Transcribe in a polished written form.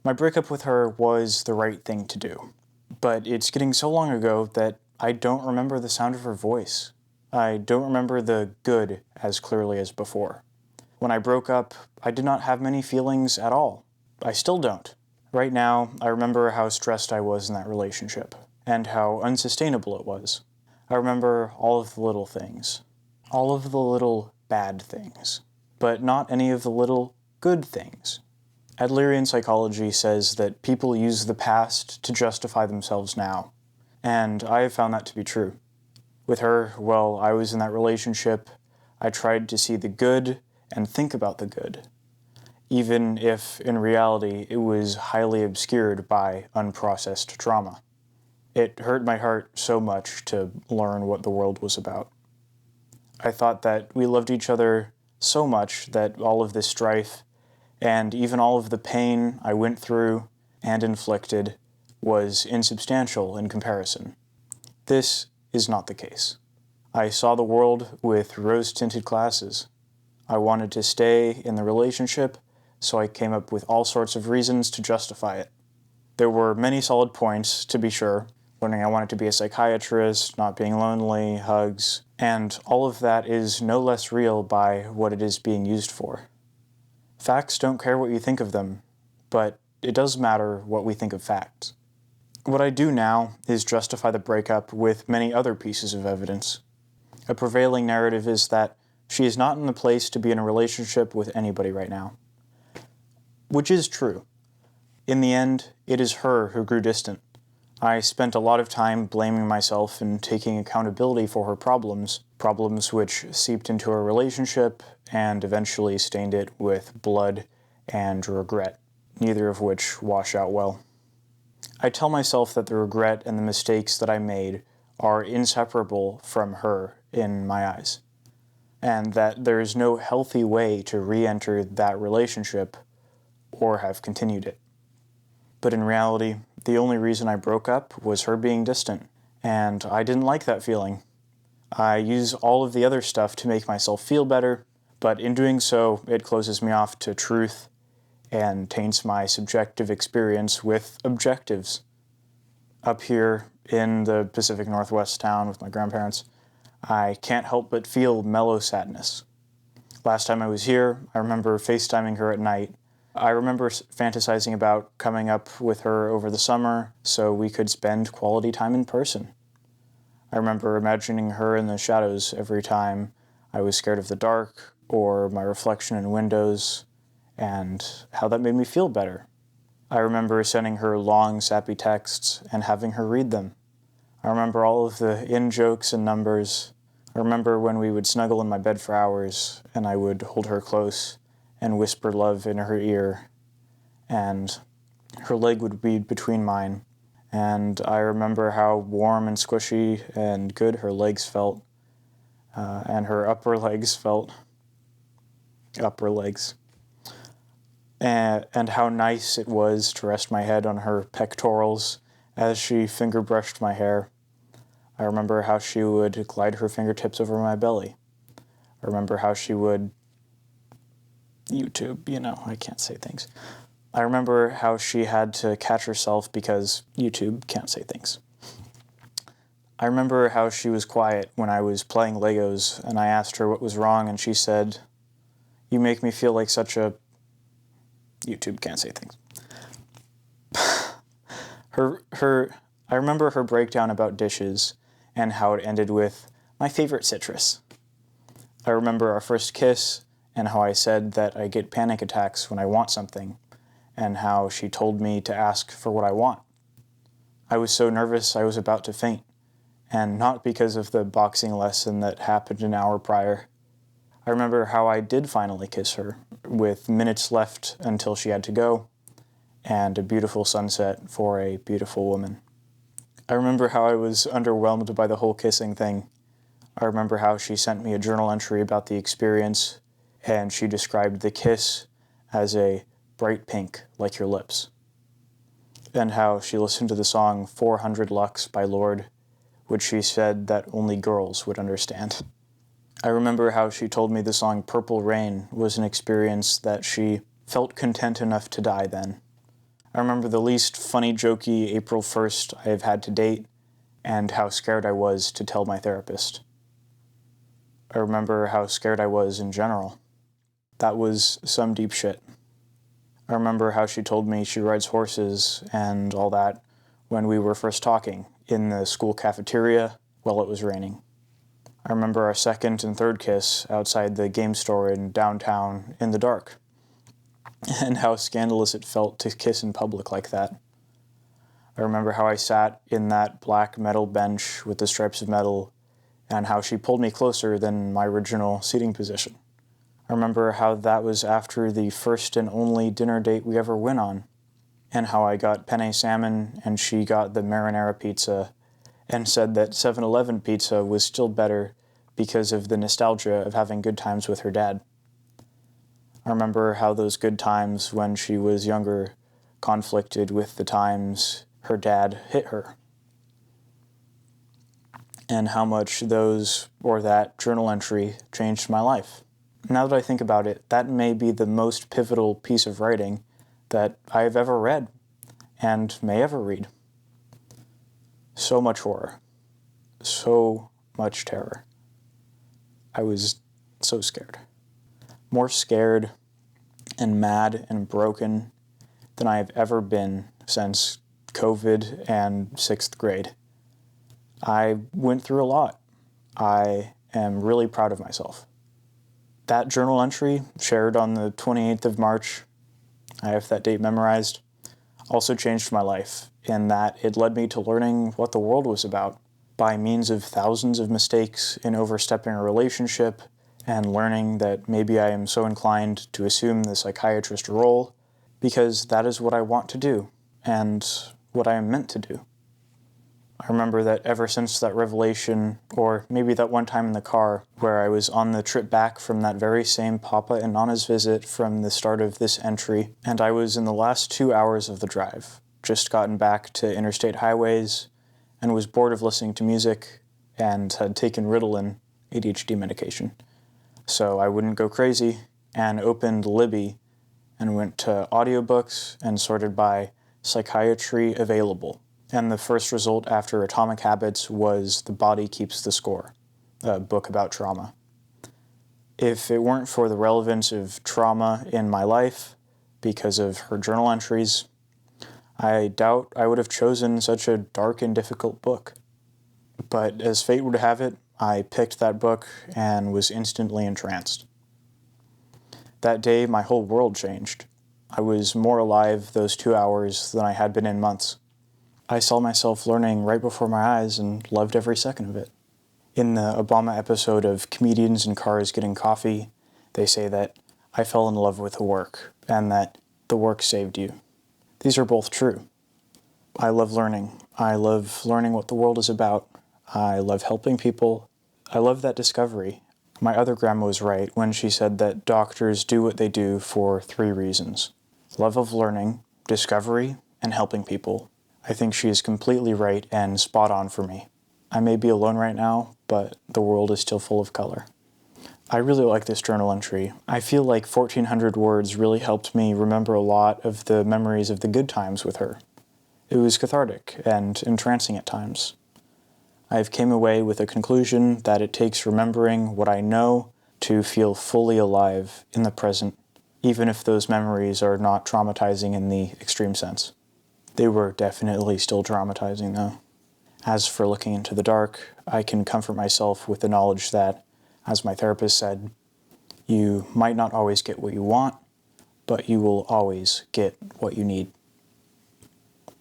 My breakup with her was the right thing to do, but it's getting so long ago that I don't remember the sound of her voice. I don't remember the good as clearly as before. When I broke up, I did not have many feelings at all. I still don't. Right now, I remember how stressed I was in that relationship, and how unsustainable it was. I remember all of the little things. All of the little bad things. But not any of the little good things. Adlerian psychology says that people use the past to justify themselves now, and I have found that to be true. With her, while I was in that relationship, I tried to see the good and think about the good, even if, in reality, it was highly obscured by unprocessed trauma. It hurt my heart so much to learn what the world was about. I thought that we loved each other so much that all of this strife, and even all of the pain I went through and inflicted, was insubstantial in comparison. This is not the case. I saw the world with rose-tinted glasses. I wanted to stay in the relationship, so I came up with all sorts of reasons to justify it. There were many solid points, to be sure, learning I wanted to be a psychiatrist, not being lonely, hugs, and all of that is no less real by what it is being used for. Facts don't care what you think of them, but it does matter what we think of facts. What I do now is justify the breakup with many other pieces of evidence. A prevailing narrative is that she is not in the place to be in a relationship with anybody right now. Which is true. In the end, it is her who grew distant. I spent a lot of time blaming myself and taking accountability for her problems which seeped into our relationship and eventually stained it with blood and regret, neither of which wash out well. I tell myself that the regret and the mistakes that I made are inseparable from her in my eyes, and that there is no healthy way to re-enter that relationship or have continued it. But in reality, the only reason I broke up was her being distant, and I didn't like that feeling. I use all of the other stuff to make myself feel better, but in doing so, it closes me off to truth and taints my subjective experience with objectives. Up here in the Pacific Northwest town with my grandparents, I can't help but feel mellow sadness. Last time I was here, I remember FaceTiming her at night. I remember fantasizing about coming up with her over the summer so we could spend quality time in person. I remember imagining her in the shadows every time I was scared of the dark or my reflection in windows, and how that made me feel better. I remember sending her long, sappy texts and having her read them. I remember all of the in-jokes and numbers. I remember when we would snuggle in my bed for hours, and I would hold her close and whisper love in her ear, and her leg would be between mine, and I remember how warm and squishy and good her legs felt, and her upper legs felt. Upper legs. And how nice it was to rest my head on her pectorals as she finger brushed my hair. I remember how she would glide her fingertips over my belly. I remember how she would YouTube, I can't say things. I remember how she had to catch herself because YouTube can't say things. I remember how she was quiet when I was playing Legos and I asked her what was wrong and she said, "You make me feel like such a..." YouTube can't say things. I remember her breakdown about dishes and how it ended with, "My favorite citrus." I remember our first kiss and how I said that I get panic attacks when I want something, and how she told me to ask for what I want. I was so nervous I was about to faint, and not because of the boxing lesson that happened an hour prior. I remember how I did finally kiss her, with minutes left until she had to go, and a beautiful sunset for a beautiful woman. I remember how I was underwhelmed by the whole kissing thing. I remember how she sent me a journal entry about the experience, and she described the kiss as a bright pink like your lips. And how she listened to the song 400 Lux by Lorde, which she said that only girls would understand. I remember how she told me the song Purple Rain was an experience that she felt content enough to die then. I remember the least funny, jokey April 1st I have had to date, and how scared I was to tell my therapist. I remember how scared I was in general. That was some deep shit. I remember how she told me she rides horses and all that when we were first talking in the school cafeteria while it was raining. I remember our second and third kiss outside the game store in downtown in the dark, and how scandalous it felt to kiss in public like that. I remember how I sat in that black metal bench with the stripes of metal, and how she pulled me closer than my original seating position. I remember how that was after the first and only dinner date we ever went on, and how I got penne salmon and she got the marinara pizza, and said that 7-Eleven pizza was still better because of the nostalgia of having good times with her dad. I remember how those good times when she was younger conflicted with the times her dad hit her, and how much those or that journal entry changed my life. Now that I think about it, that may be the most pivotal piece of writing that I have ever read and may ever read. So much horror. So much terror. I was so scared. More scared and mad and broken than I have ever been since COVID and 6th grade. I went through a lot. I am really proud of myself. That journal entry, shared on the 28th of March, I have that date memorized, also changed my life in that it led me to learning what the world was about by means of thousands of mistakes in overstepping a relationship and learning that maybe I am so inclined to assume the psychiatrist role because that is what I want to do and what I am meant to do. I remember that ever since that revelation, or maybe that one time in the car where I was on the trip back from that very same Papa and Nana's visit from the start of this entry, and I was in the last 2 hours of the drive, just gotten back to interstate highways, and was bored of listening to music, and had taken Ritalin, ADHD medication. So I wouldn't go crazy, and opened Libby, and went to audiobooks, and sorted by psychiatry available. And the first result after Atomic Habits was The Body Keeps the Score, a book about trauma. If it weren't for the relevance of trauma in my life, because of her journal entries, I doubt I would have chosen such a dark and difficult book. But as fate would have it, I picked that book and was instantly entranced. That day, my whole world changed. I was more alive those 2 hours than I had been in months. I saw myself learning right before my eyes and loved every second of it. In the Obama episode of Comedians in Cars Getting Coffee, they say that I fell in love with the work and that the work saved you. These are both true. I love learning. I love learning what the world is about. I love helping people. I love that discovery. My other grandma was right when she said that doctors do what they do for 3 reasons: love of learning, discovery, and helping people. I think she is completely right and spot on for me. I may be alone right now, but the world is still full of color. I really like this journal entry. I feel like 1,400 words really helped me remember a lot of the memories of the good times with her. It was cathartic and entrancing at times. I've came away with a conclusion that it takes remembering what I know to feel fully alive in the present, even if those memories are not traumatizing in the extreme sense. They were definitely still traumatizing, though. As for looking into the dark, I can comfort myself with the knowledge that, as my therapist said, you might not always get what you want, but you will always get what you need.